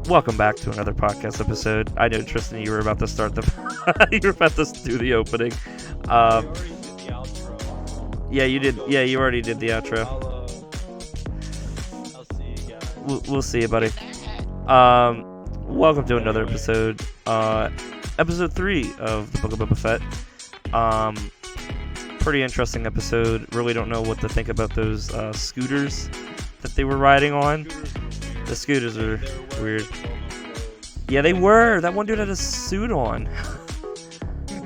Welcome back to another podcast episode. I know, Tristan, you were about to start you were about to do the opening. Yeah, you did. Yeah, you already did the outro. I'll see you guys. We'll see you, buddy. Welcome to another episode. Episode 3 of the Book of Boba Fett. Pretty interesting episode. Really don't know what to think about those scooters that they were riding on. The scooters are weird. Yeah, they were. That one dude had a suit on.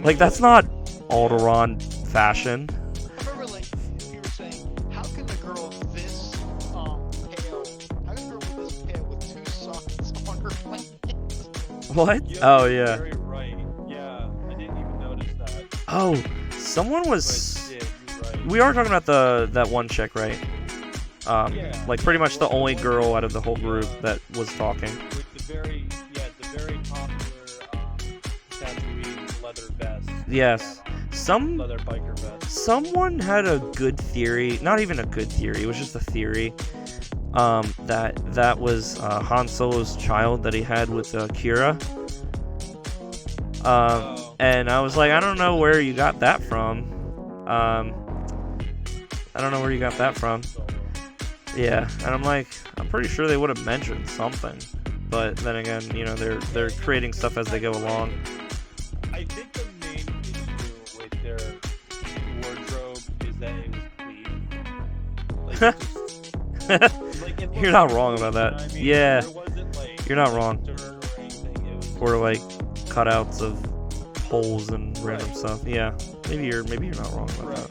Like, that's not Alderaan fashion. I remember, like, you were saying, how can a girl this pale, how can a girl this pale with 2 sockets on her blanket? What? Yeah, Oh, you're yeah. very right. Yeah, I didn't even notice that. Oh, someone was... But, yeah, you're right. We are talking about that one chick, right? Yeah. Like, pretty much the only girl out of the whole group that was talking. With the very popular Tatooine leather vest. Yes. Leather biker vest. Someone had a good theory, not even a good theory, it was just a theory, that was Han Solo's child that he had with Kira. And I was like, I don't know where you got that from. Yeah, and I'm like, I'm pretty sure they would have mentioned something. But then again, you know, they're creating stuff as they go along. I think the main issue with their wardrobe is that it was clean. Like, it You're not looked wrong clean, about that. you know what I mean? Yeah. There wasn't, like, You're not wrong. dirt or anything. It was Or like cutouts of holes and random Right. stuff. Yeah, maybe you're not wrong about Right. that.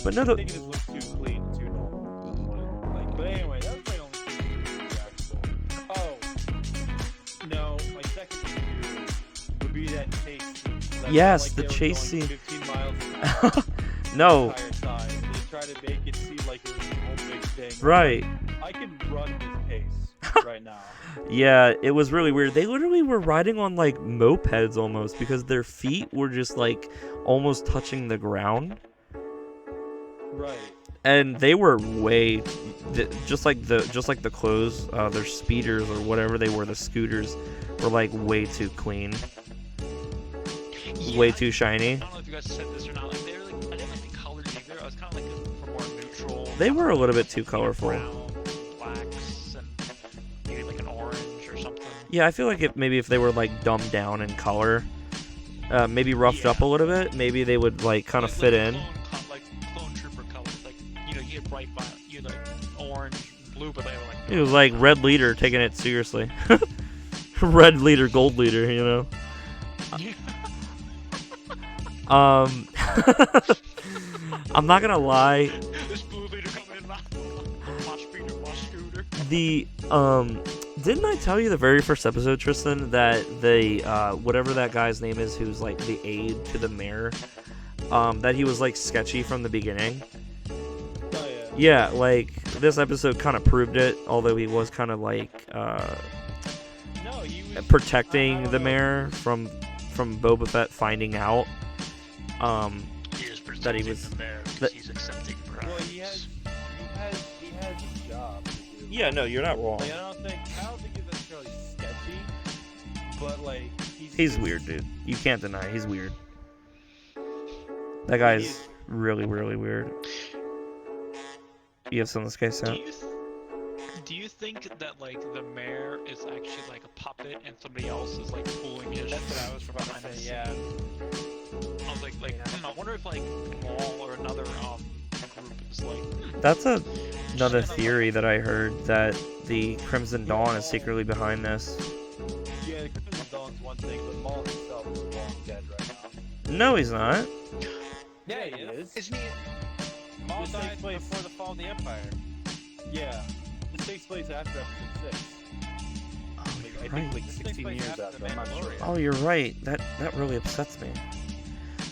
But no, I think it just looks too clean, too normal. Like, but anyway, that was my only issue. Oh, no, my second issue would be that chase scene. Like, Yes, like the they were chase going scene. 15 miles an hour no, the entire time. They try to make it seem like it was a whole big thing. right. I can run this pace right now. Yeah, it was really weird. They literally were riding on like mopeds almost because their feet were just like almost touching the ground. Right. And they were way, just like the clothes, their speeders or whatever they were, the scooters were like way too clean, way too shiny. I don't know if you guys said this or not. Like, they were like, I didn't like the colors either. I was kind of like for more neutral. They were a little bit too colorful. Brown, blacks, and maybe like an orange or something. Yeah, I feel like if they were like dumbed down in color, maybe roughed up a little bit, maybe they would like kind of fit in. Like clone trooper colors, like you get bright violet, you like orange, blue, but they were like. It was like Red Leader taking it seriously. Red Leader, Gold Leader, you know. I'm not gonna lie. This blue leader coming in, my scooter. Didn't I tell you the very first episode, Tristan, that the whatever that guy's name is, who's like the aide to the mayor, that he was like sketchy from the beginning? Oh, yeah. Yeah, like this episode kind of proved it, although he was kind of like No, he was protecting I don't the know. mayor from Boba Fett finding out that he was. That, He's accepting prize. Well, he has a job to do. yeah, no, you're not wrong. Like, I don't think he's necessarily sketchy, but like He's weird, dude. You can't deny it. He's weird. That guy's really, really weird. You have something to say, Sam? Do you think that like the mayor is actually like a puppet and somebody else is like pulling his? That's what I was about to behind the say. Yeah. I was like, I wonder if like Maul or another group is like. That's another theory that I heard, that the Crimson Dawn is secretly behind this. Yeah, the Crimson Dawn's one thing, but Maul himself is long dead right now. No, he's not. Yeah, he is. Isn't he? Maul died before the fall of the Empire. Yeah. This takes place after episode 6. I think like 16 years after. I'm not sure. Oh, you're right. That really upsets me.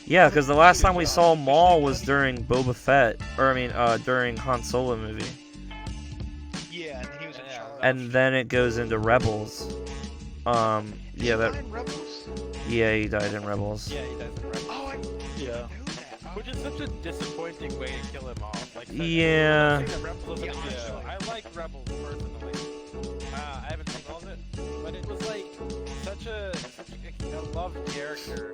Yeah, because the last time we saw Maul was during Boba Fett, during Han Solo movie. Yeah, and he was in charge. And then it goes into Rebels. Yeah, He that. died in Rebels? Yeah, he died in Rebels. Yeah, he does in Rebels. Oh, I Yeah. knew that. Which is such a disappointing way to kill him off. Like, Yeah. I think that Rebels Yeah, I like Rebels personally. I haven't seen all of it, but a loved character,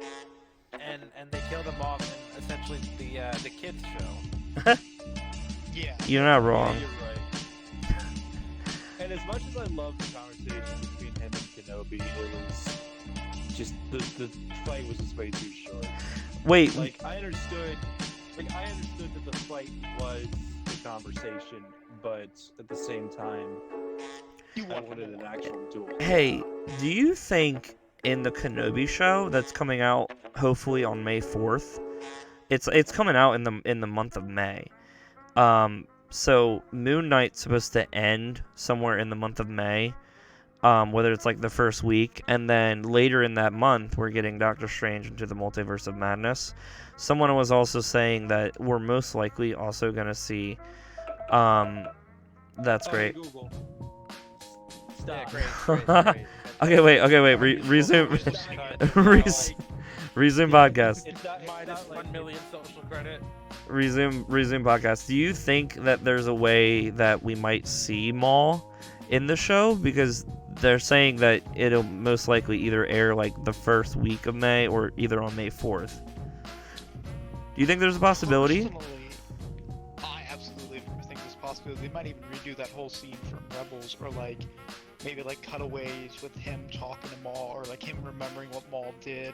and they killed him off in essentially the kids show. Yeah. You're not Yeah, wrong. you're right. And as much as I love the conversation between him and Kenobi, it was just the fight was just way too short. Wait, Like I understood that the fight was the conversation, but at the same time, You I want wanted an actual duel. hey, do you think in the Kenobi show that's coming out hopefully on May 4th? It's coming out in the month of May. So Moon Knight's supposed to end somewhere in the month of May. Whether it's like the first week, and then later in that month we're getting Doctor Strange into the Multiverse of Madness. Someone was also saying that we're most likely also gonna see that's great. Google. Yeah, Stop. great. Okay, wait, resume resume podcast. It's not Minus like 1 million social credit. Resume podcast. Do you think that there's a way that we might see Maul in the show? Because they're saying that it'll most likely either air like the first week of May or either on May 4th. Do you think there's a possibility? Personally, I absolutely think there's a possibility. They might even redo that whole scene from Rebels, or like maybe like cutaways with him talking to Maul, or like him remembering what Maul did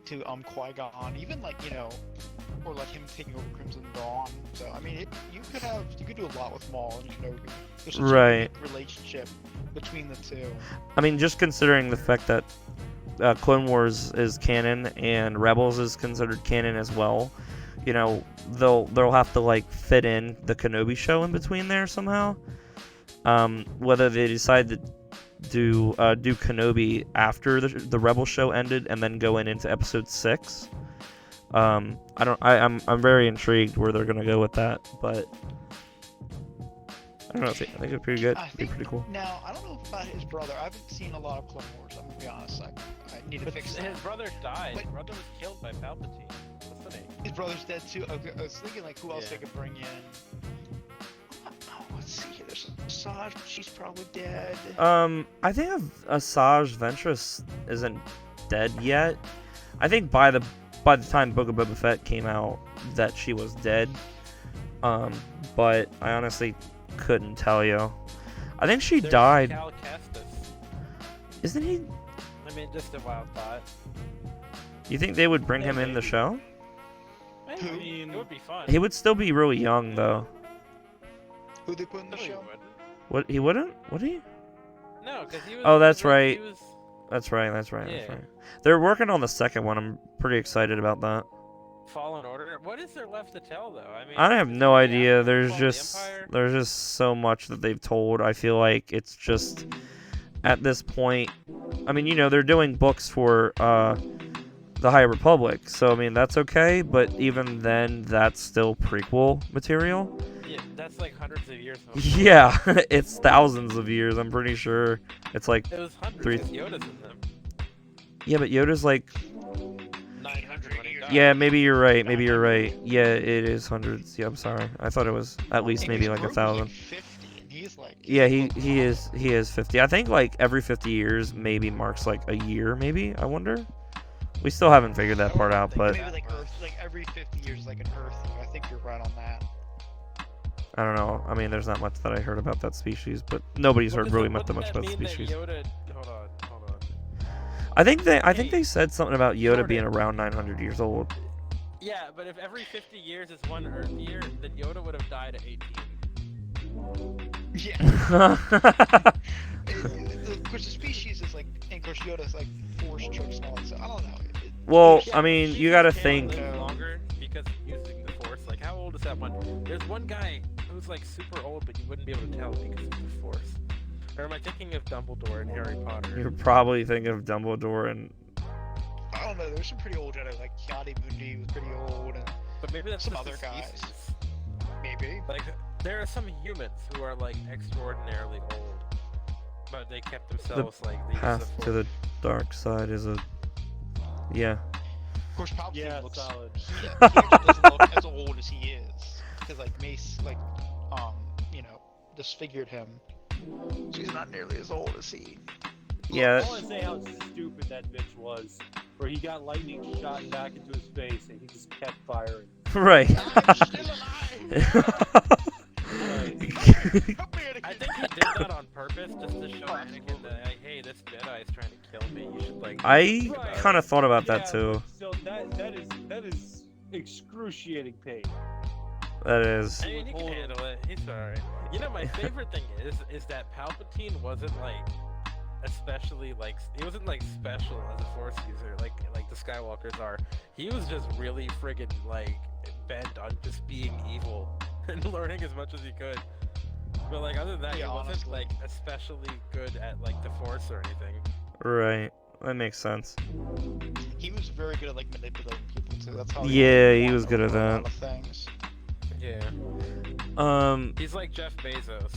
to Qui-Gon, even like, you know, or like him taking over Crimson Dawn. So I mean, you could do a lot with Maul and Kenobi. There's such a Right. unique relationship between the two. I mean, just considering the fact that Clone Wars is canon and Rebels is considered canon as well, you know, they'll have to like fit in the Kenobi show in between there somehow. Whether they decide to do Kenobi after the Rebel show ended and then go into Episode 6. I'm very intrigued where they're gonna go with that, but I don't know. I think it's pretty good. It'd be pretty cool. Now, I don't know about his brother. I haven't seen a lot of Clone Wars. I'm gonna be honest. I need to But fix that. his brother died. But- His brother was killed by Palpatine. What's the name? His brother's dead too. Okay, I was thinking like who else Yeah. they could bring in. Oh, let's see here. There's Asajj, but she's probably dead. I think Asajj Ventress isn't dead yet. I think by the time Book of Boba Fett came out that she was dead. But I honestly couldn't tell you. I think she There's died. Cal Kestis. Isn't he? I mean, just a wild thought. You think they would bring him in the show? Maybe. Who? It would be fun. He would still be really young though. Who they put in the No, he show? wouldn't. What? He wouldn't? Would he? No, because he was. Oh, that's he right. was- That's right. That's Yeah. right. They're working on the second one. I'm pretty excited about that. Fallen Order. What is there left to tell, though? I mean, I have no yeah, idea. Fall of the Empire. There's just so much that they've told. I feel like it's just at this point. I mean, you know, they're doing books for the High Republic, so I mean that's okay. But even then, that's still prequel material. Yeah, that's like hundreds of years. Before. Yeah, it's thousands of years. I'm pretty sure it's like It was hundreds. Three- 'Cause Yoda's in them. yeah, but Yoda's like 900 when he died. yeah. Maybe you're right. Maybe you're right. Yeah, it is hundreds. Yeah, I'm sorry. I thought it was at least And maybe his like brother's 1,000. Like 50, and he's like. Yeah, he is 50. I think like every 50 years maybe marks like a year. Maybe I wonder. We still haven't figured that part out, but Maybe like Earth, like every 50 years, like an Earth thing. I think you're right on that. I don't know. I mean, there's not much that I heard about that species, but nobody's heard really much about the species. Hold on. I think they said something about Yoda being around 900 years old. Yeah, but if every 50 years is one Earth year, then Yoda would have died at 18. Yeah. Of course, the species is like, and of course, Yoda's like force tricks and all that. So I don't know. Well, Yeah, I mean, but you gotta she think. can live longer because of using the Force. Like, how old is that one? There's one guy who's like super old, but you wouldn't be able to tell because of the Force. Or am I thinking of Dumbledore and Harry Potter? You're probably thinking of Dumbledore and I don't know. There's some pretty old Jedi, like Yadi Mundi was pretty old, and But maybe that's some just the other guys. species. maybe. Like, there are some humans who are like extraordinarily old, but they kept themselves like they use path the to the Force. dark side is a yeah. Of course, Palpatine Yeah, looks. solid. He actually doesn't look as old as he is, because like Mace, like, you know, disfigured him, so he's not nearly as old as he. Yeah. I want to say how stupid stupid that bitch was. Where he got lightning shot back into his face and he just kept firing. Right. I'm still alive. I think he did that on purpose just to show Anakin that, like, hey, this Jedi is trying to kill me. You should like. I Right. kind of thought about that Yeah, too. So that is excruciating pain. That is. I mean, he can handle it. He's alright. You know, my favorite thing is that Palpatine wasn't like, especially like, he wasn't like special as a Force user like the Skywalkers are. He was just really friggin' like bent on just being evil and learning as much as he could. But like other than that, Yeah, he wasn't honestly. like especially good at like the Force or anything. Right. That makes sense. He was very good at like manipulating people too. That's how. Yeah, he won was good at over a that. lot of things. Yeah. He's like Jeff Bezos.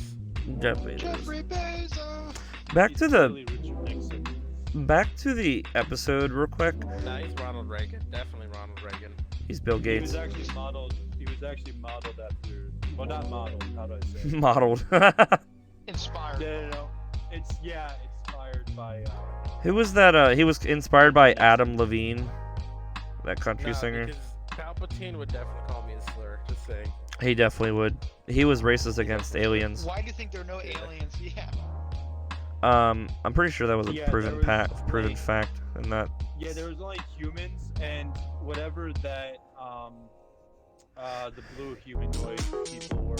Jeff Bezos. Jeffrey Bezos. Back He's to the really Richard Nixon. episode real quick. Nah, he's Ronald Reagan. Definitely Ronald Reagan. He's Bill He Gates. was actually modeled. He was actually modeled after. Well, not modeled. How do I say? it? Modeled. Inspired. No. It's inspired by. Who was that? He was inspired by Adam Levine, that country Nah, singer. because Palpatine would definitely call me a slur. Just saying. He definitely would. He was racist against aliens. Why do you think there are no aliens? Yeah. I'm pretty sure that was a Yeah, proven there was, proven like- fact, and that. Yeah, there was only humans and whatever that the blue humanoid people were.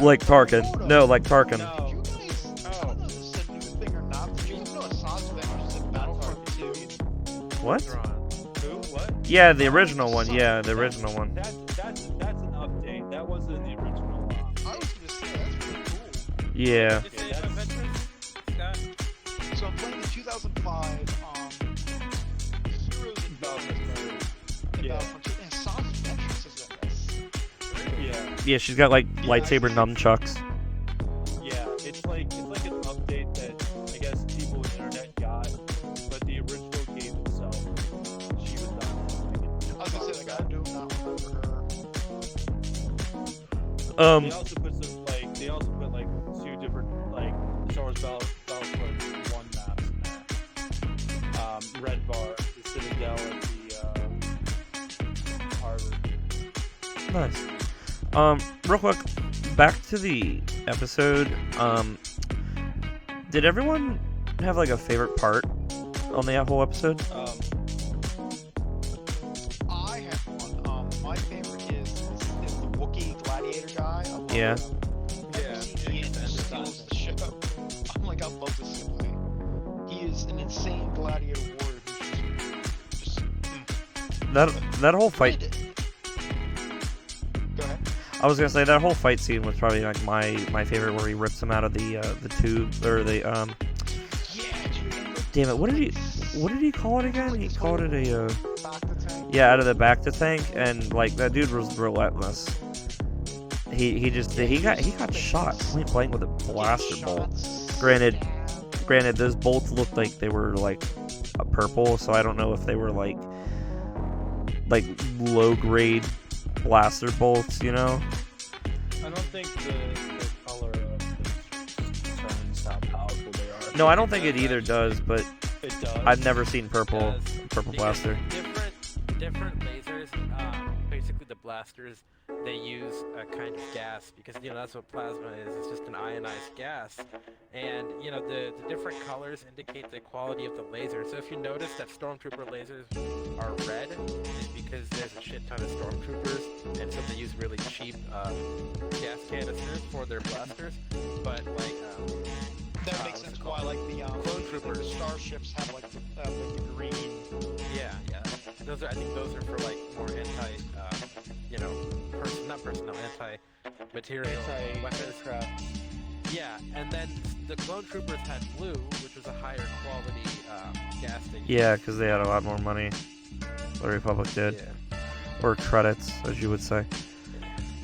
Like Tarkin. No, like Tarkin. Did you guys? I don't know if this is a new thing or not, but you know Assange Adventures in Battlefront 2? What? Who? What? Yeah, the original one. Yeah, the original one. That's an update. That wasn't the original one. I was gonna say that's really cool. Yeah. Did you say Adventures, Scott? So I'm playing the 2005 Heroes in Battlefront. Yeah. And Assange Adventures is in this. Yeah. Yeah, she's got like lightsaber nunchucks. Yeah. It's like an update that I guess people with internet got, but the original game itself, she was not. I was gonna say like I do not remember her. They also put like two different like Star Wars Battlefront 1 maps in there. Red Bar, the Citadel, and the Harbor. Nice. Real quick, back to the episode. Did everyone have like a favorite part on the whole episode? I have one. My favorite is the Wookiee gladiator guy. I love Yeah. him. He steals the show. I'm like, I love this guy. He is an insane gladiator warrior who's just That whole fight. Go ahead. I was gonna say that whole fight scene was probably like my favorite, where he rips him out of the tube or the Yeah, dude. Damn it! What did he call it again? He called it a Back the tank. yeah, out of the back to tank, and like that dude was relentless. He got shot point blank with a blaster bolt. Granted, those bolts looked like they were like a purple, so I don't know if they were like low grade blaster bolts, you know? I don't think the color of the determines how powerful they are. No, I don't think it either does, but It does. I've never seen purple Because blaster. Different lasers, basically the blasters, they use a kind of gas because that's what plasma is. It's just an ionized gas, and the different colors indicate the quality of the laser. So if you notice that stormtrooper lasers are red, it's because there's a shit ton of stormtroopers, and so they use really cheap gas canisters for their blasters. But That makes sense why like the Clone troopers. the starships have like the green. yeah. I think those are for like more anti-material weapons. Anti-aircraft. Yeah, and then the clone troopers had blue, which was a higher quality gas they used. Yeah, because they had a lot more money. The Republic did, Yeah. or credits, as you would say.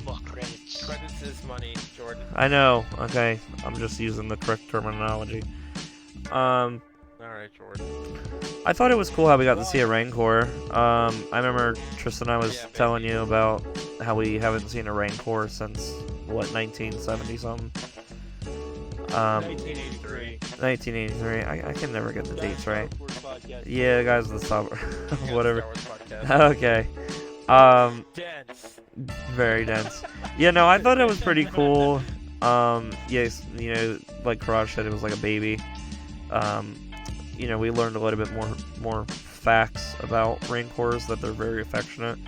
Fuck credits. Credits is money, Jordan. I know. Okay, I'm just using the correct terminology. Alright, Jordan. I thought it was cool how we got to see a Rancor. I remember Tristan and I was Yeah, baby. telling you about how we haven't seen a Rancor since, what, 1970 something? 1983. 1983. I can never get the dates right. Star Wars podcast. Yeah, guys, the stop. Yeah, Whatever. Star Wars podcast. Okay. Dense. Very dense. Yeah, no, I thought it was pretty cool. Yes, you know, like Crush said, it was like a baby. You know, we learned a little bit more facts about Rancors, that they're very affectionate,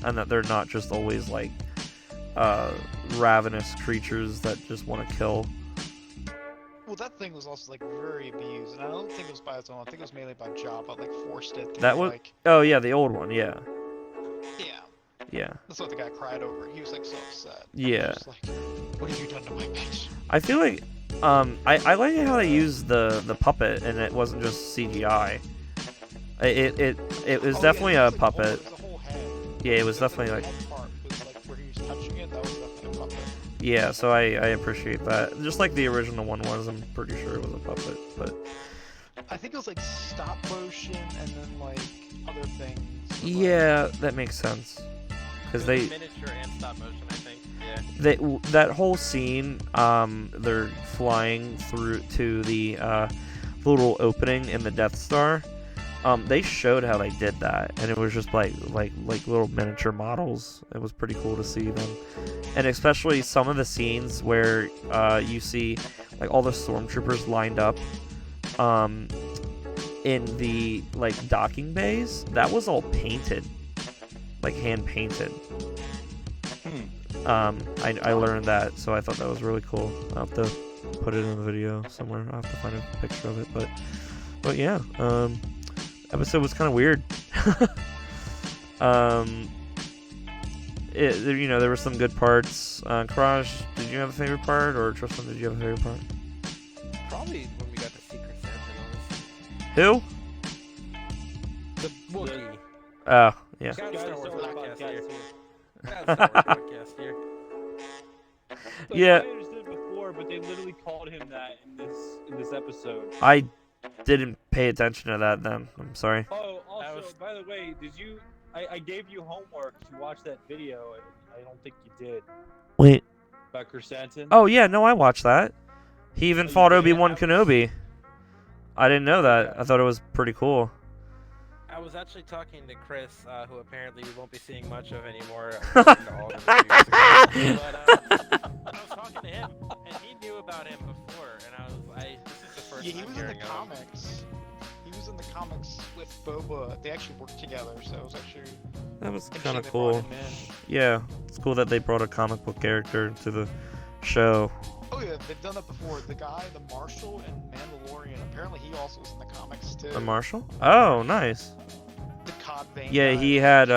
and that they're not just always like ravenous creatures that just want to kill. Well, that thing was also like very abused, and I don't think it was by its own. I think it was mainly by Jabba, like forced it. To That be, was like, oh yeah, the old one, yeah, yeah. That's what the guy cried over. He was like so upset. Yeah. Just like, what have you done to my bitch? I feel like I like how they used the puppet and it wasn't just CGI. It was definitely yeah, a it was, like, puppet. It was a whole head. Yeah, it was The definitely like head part was like where he was touching it. That was definitely a puppet. yeah. So I appreciate that. Just like the original one was, I'm pretty sure it was a puppet, but I think it was like stop motion and then like other things. but, like- yeah, that makes sense. Because they Miniature and stop motion, I think. Yeah. that whole scene, they're flying through to the little opening in the Death Star. They showed how they did that, and it was just like little miniature models. It was pretty cool to see them, and especially some of the scenes where you see like all the stormtroopers lined up, in the like docking bays. That was all painted, like hand painted. I learned that, so I thought that was really cool. I'll have to put it in the video somewhere. I'll have to find a picture of it, but yeah, episode was kind of weird. You know, there were some good parts. Karaj, did you have a favorite part, or Tristan, did you have a favorite part? Probably when we got the Secret Santa. Who? The Wookiee. Oh, yeah. Got a Guys, Star Star Wars Wars podcast here. podcast here. Got a Star Wars podcast here. Like, Yeah. I understood before, but they literally called him that in this episode. I didn't pay attention to that then. I'm sorry. Oh, also, was- by the way, did you? I gave you homework to watch that video, and I don't think you did. Wait. About Chrysanthemum. Oh, yeah, no, I watched that. He even Oh, you fought did? Obi-Wan I was- Kenobi. I didn't know that. Yeah. I thought it was pretty cool. I was actually talking to Chris, who apparently we won't be seeing much of anymore. according to all the reviews. But I was talking to him, and he knew about him before, and this is the first Yeah, he time was in the hearing of him. comics. He was in the comics with Boba. They actually worked together, so it was actually That was interesting kind of they brought cool. him in. Yeah, it's cool that they brought a comic book character to the show. Oh yeah, they've done that before. The guy, the Marshal in Mandalorian, apparently he also was in the comics too. The Marshal? Oh, nice. The Cod Vein Yeah, guy. he had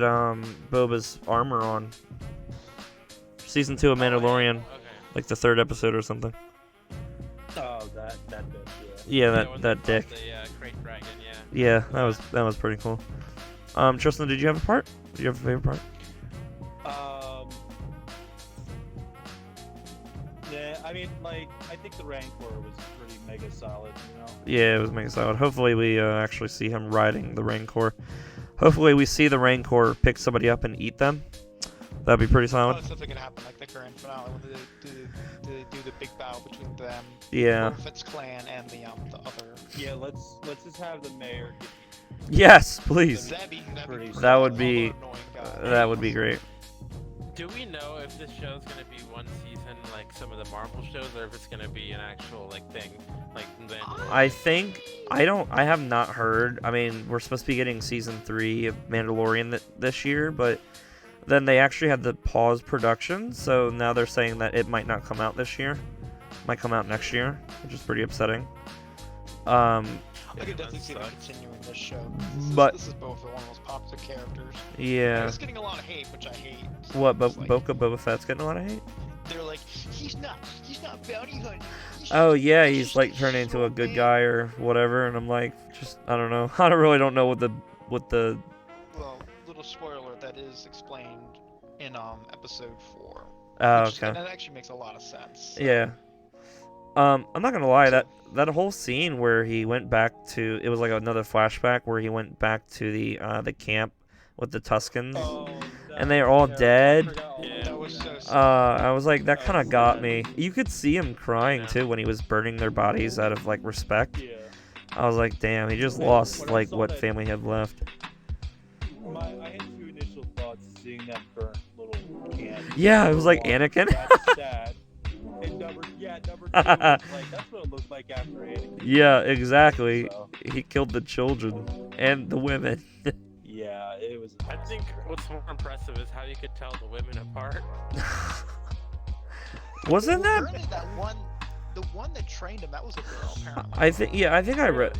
Boba's armor on. Season 2 of Mandalorian, Okay. like the 3rd episode or something. Oh, that bitch. Yeah. Yeah, Yeah, when that they dick. fought The Crate Dragon, yeah. Yeah, that was pretty cool. Tristan, did you have a part? Did you have a favorite part? Yeah, I mean, like, I think the Rancor was pretty mega solid, you know? Yeah, it was mega solid. Hopefully we actually see him riding the Rancor. Hopefully we see the Rancor pick somebody up and eat them. That'd be pretty Oh, solid. that's definitely gonna happen, like the current finale when they do the big battle between them, Yeah. Boba Fett's clan, and the other. Yeah, let's just have the mayor get Yes, please. That'd be Pretty pretty That would cool. be- All the annoying guys. That would be great. Do we know if this show's gonna be one season like some of the Marvel shows, or if it's gonna be an actual like thing, like Mandalorian? I have not heard. I mean, we're supposed to be getting season 3 of Mandalorian this year, but then they actually had to pause production, so now they're saying that it might not come out this year. Might come out next year, which is pretty upsetting. I could definitely see them continuing this show. But- This is both one of the most popular characters. Yeah. It's getting a lot of hate, which I hate. What, It's like, Boba Fett's getting a lot of hate? They're like, he's not bounty hunting. Oh yeah, he's like turning into a good guy or whatever, and I'm like, just I don't know. I don't know what the Well, little spoiler, that is explained in episode 4. Oh, which- okay. And that actually makes a lot of sense. Yeah. I'm not gonna lie, that whole scene where he went back to, it was like another flashback where he went back to the camp with the Tuskens, Oh, and they are all dead. I forgot all Yeah. That was so sad. I was like, that kind of got me. You could see him crying too when he was burning their bodies out of like respect. Yeah. I was like, damn, he just Man, lost when I like saw what that- family had left. I had two initial thoughts seeing that burnt little can. Yeah, it was like Number one, Anakin. That's sad. And number two, like that's what it looked like after Anakin. Yeah, exactly. So, He killed the children and the women. yeah, it was. I think what's more impressive is how you could tell the women apart. Wasn't that? Apparently the one that trained him, that was a girl. Apparently. I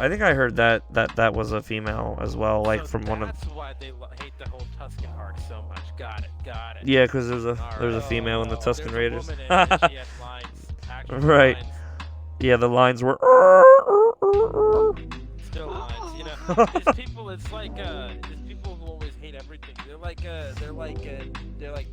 think I heard that was a female as well, like So from one of. That's why they hate the whole Tusken arc so much. Got it. Yeah, because there's a Alright. female in the Oh, Tusken There's Raiders. a woman in it, and she had lines, actual Right. lines, Yeah, the lines were. still lines. You know, there's people. It's like there's people who always hate everything. They're like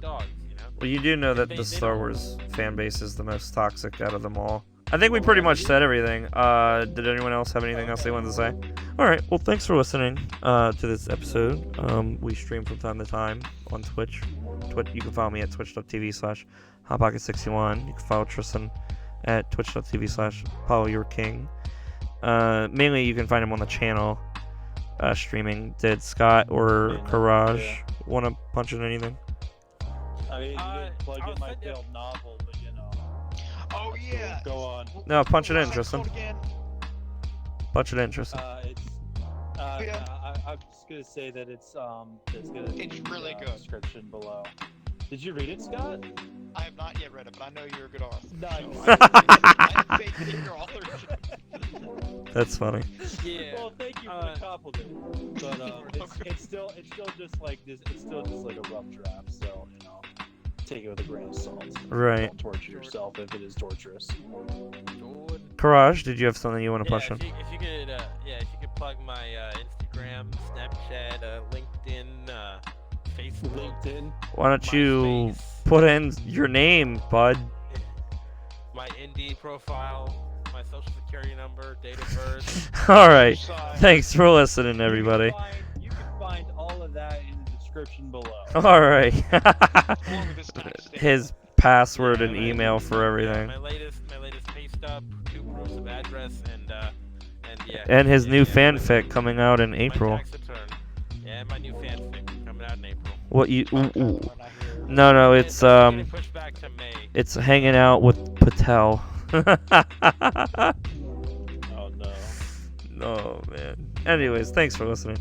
dogs. You know. Well, you do know that They- the they Star don't- Wars fan base is the most toxic out of them all. I think we pretty much said everything. Did anyone else have anything else they wanted to say? All right. Well, thanks for listening to this episode. We stream from time to time on Twitch. You can follow me at twitch.tv/hotpocket61. You can follow Tristan at twitch.tv/followyourking. Mainly, you can find him on the channel streaming. Did Scott or Yeah, Courage yeah. want to punch in anything? I mean, you didn't plug I'll in my send you- failed novel, but you know. Oh yeah. Go on. No, punch it in, What's that Tristan. called again? Punch it in, Tristan. It's. Yeah. I'm just gonna say that it's It's really good. Description below. Did you read it, Scott? I have not yet read it, but I know you're a good author. Nice. So I'm faith in your authorship. That's funny. Yeah. Well, thank you for the compliment. But it's still just like this. It's still just like a rough draft. So you know, take it with a grain of salt. Right. Don't torture yourself if it is torturous. Courage, did you have something you want to Yeah, punch in? if you could plug my Instagram, Snapchat, LinkedIn, Facebook. LinkedIn. Why don't you MySpace, put in your name, bud? my Indie profile, my social security number, date of birth. All right. Side. Thanks for listening, everybody. You can find all of that in the description below. All right. Along with his timestamp. His password Yeah, and my- email for everything. My latest pay stub, 2 proofs of address, and yeah. And his new yeah, fanfic coming out in my April. tax return. Yeah, my new fanfic coming out in April. What you? Okay, Ooh. when I hear- No, It's it's getting pushed back to May. it's hanging out with Patel. Oh no. Oh man. Anyways, thanks for listening.